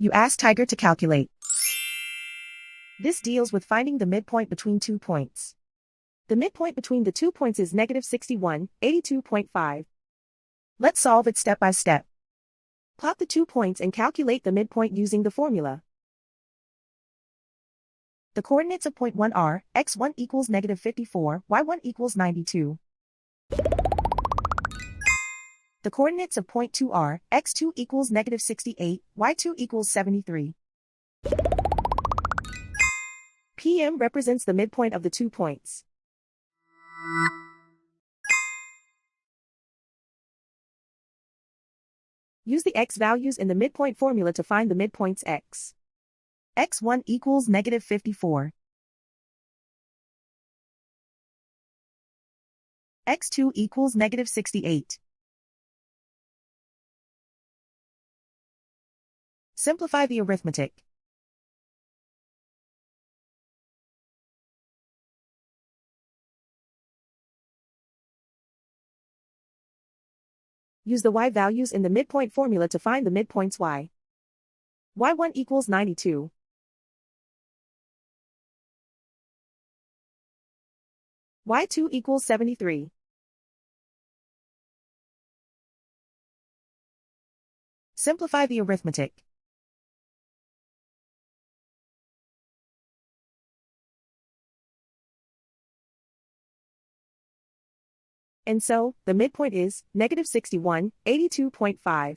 You ask Tiger to calculate. This deals with finding the midpoint between 2 points. The midpoint between the 2 points is negative 61, 82.5. Let's solve it step by step. Plot the 2 points and calculate the midpoint using the formula. The coordinates of point 1 are, x1 equals negative 54, y1 equals 92. The coordinates of point 2 are, x2 equals negative 68, y2 equals 73. PM represents the midpoint of the 2 points. Use the x values in the midpoint formula to find the midpoints x. x1 equals negative 54. x2 equals negative 68. Simplify the arithmetic. Use the y values in the midpoint formula to find the midpoints y. y1 equals 92. y2 equals 73. Simplify the arithmetic. And so, the midpoint is negative 61, 82.5.